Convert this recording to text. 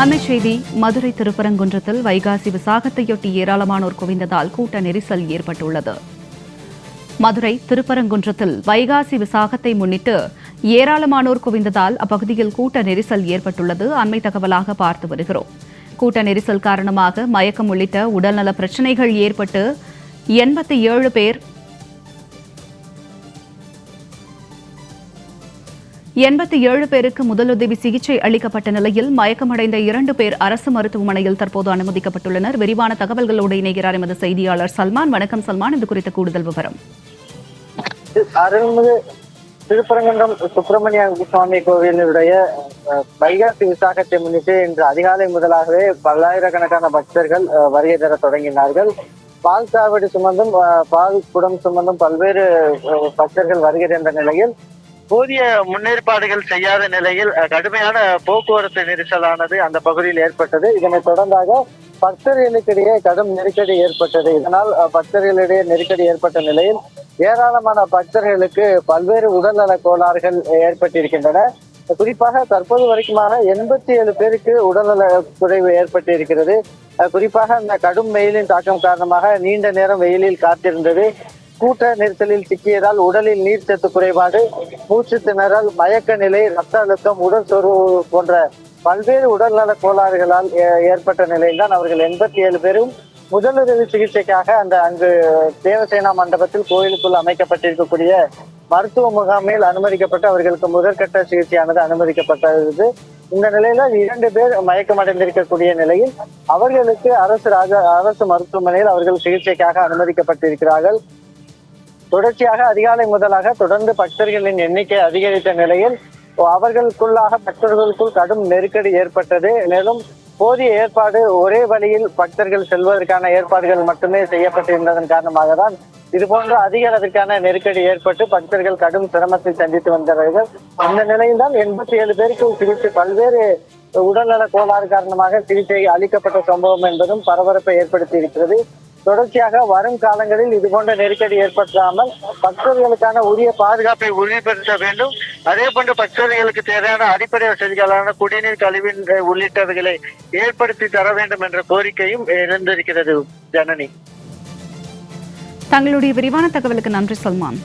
அண்மைச் செய்தி மதுரை திருப்பரங்குன்றத்தில் வைகாசி விசாகத்தையொட்டி ஏராளமானோர் குவிந்ததால் கூட்ட நெரிசல் ஏற்பட்டுள்ளது. மதுரை திருப்பரங்குன்றத்தில் வைகாசி விசாகத்தை முன்னிட்டு ஏராளமானோர் குவிந்ததால் அப்பகுதியில் கூட்ட நெரிசல் ஏற்பட்டுள்ளது. அண்மை தகவலாக பார்த்து வருகிறோம். கூட்ட நெரிசல் காரணமாக மயக்கம் உள்ளிட்ட உடல்நல பிரச்சினைகள் ஏற்பட்டு 87 பேருக்கு முதலுதவி சிகிச்சை அளிக்கப்பட்ட நிலையில் மயக்கமடைந்த 2 பேர் அரசு மருத்துவமனையில் தற்போது அனுமதிக்கப்பட்டுள்ளனர். விரிவான தகவல்களோடு இணைகிறார் எமது செய்தியாளர் சல்மான். வணக்கம் சல்மான், இது குறித்த கூடுதல் விவரம். அருள்மிகு திருப்பரங்குன்றம் சுப்பிரமணிய சுவாமி கோவிலுடைய வைகாசி விசாகத்தை முன்னிட்டு இன்று அதிகாலை முதலாகவே பல்லாயிரக்கணக்கான பக்தர்கள் வருகை தர தொடங்கினார்கள். பால் சாவடி சுமந்தும் பால் குடம் சுமந்தும் பல்வேறு பக்தர்கள் வருகை தந்த நிலையில் போதிய முன்னேற்பாடுகள் செய்யாத நிலையில் கடுமையான போக்குவரத்து நெரிசலானது அந்த பகுதியில் ஏற்பட்டது. இதனைத் தொடர்ந்தாக பக்தர்களுக்கிடையே கடும் நெருக்கடி ஏற்பட்டது. இதனால் பக்தர்களிடையே நெருக்கடி ஏற்பட்ட நிலையில் ஏராளமான பக்தர்களுக்கு பல்வேறு உடல்நல கோளாறுகள் ஏற்பட்டிருக்கின்றன. குறிப்பாக தற்போது வரைக்குமான 87 பேருக்கு உடல்நல குறைவு ஏற்பட்டிருக்கிறது. குறிப்பாக அந்த கடும் வெயிலின் தாக்கம் காரணமாக நீண்ட நேரம் வெயிலில் காத்திருந்தது, கூட்ட நெரிசலில் சிக்கியதால் உடலில் நீர்ச்சத்து குறைபாடு, மூச்சு திணறல், மயக்க நிலை, ரத்த அழுத்தம், உடல் சோர்வு போன்ற பல்வேறு உடல்நல கோளாறுகளால் ஏற்பட்ட நிலையில்தான் அவர்கள் 87 பேரும் முதலுதவி சிகிச்சைக்காக அங்கு தேவசேனா மண்டபத்தில் கோயிலுக்குள் அமைக்கப்பட்டிருக்கக்கூடிய மருத்துவ முகாமில் அனுமதிக்கப்பட்டு அவர்களுக்கு முதற்கட்ட சிகிச்சையானது அனுமதிக்கப்பட்டது. இந்த நிலையில 2 பேர் மயக்கமடைந்திருக்கக்கூடிய நிலையில் அவர்களுக்கு அரசு மருத்துவமனையில் அவர்கள் சிகிச்சைக்காக அனுமதிக்கப்பட்டிருக்கிறார்கள். தொடர்ச்சியாக அதிகாலை முதலாக தொடர்ந்து பக்தர்களின் எண்ணிக்கை அதிகரித்த நிலையில் பக்தர்களுக்குள் கடும் நெருக்கடி ஏற்பட்டது. மேலும் போதிய ஏற்பாடு, ஒரே வழியில் பக்தர்கள் செல்வதற்கான ஏற்பாடுகள் மட்டுமே செய்யப்பட்டிருந்ததன் காரணமாக தான் இதுபோன்ற அதிக அளவிற்கான நெருக்கடி ஏற்பட்டு பக்தர்கள் கடும் சிரமத்தை சந்தித்து வந்தார்கள். இந்த நிலையில் தான் 87 பேருக்கு சிகிச்சை பல்வேறு உடல்நல கோளாறு காரணமாக சிகிச்சை அளிக்கப்பட்ட சம்பவம் என்பதும் பரபரப்பை ஏற்படுத்தி இருக்கிறது. தொடர்ச்சியாக வரும் காலங்களில் இதுபோன்ற நெருக்கடி ஏற்படாமல் பக்தர்களுக்கான உரிய பாதுகாப்பை உறுதிப்படுத்த வேண்டும். அதே போன்று பக்தர்களுக்கு தேவையான அடிப்படை வசதிகளான குடிநீர், கழிவு உள்ளிட்டவைகளை ஏற்படுத்தி தர வேண்டும் என்ற கோரிக்கையும் எழுந்திருக்கிறது. ஜனனி, தங்களுடைய விரிவான தகவலுக்கு நன்றி சல்மான்.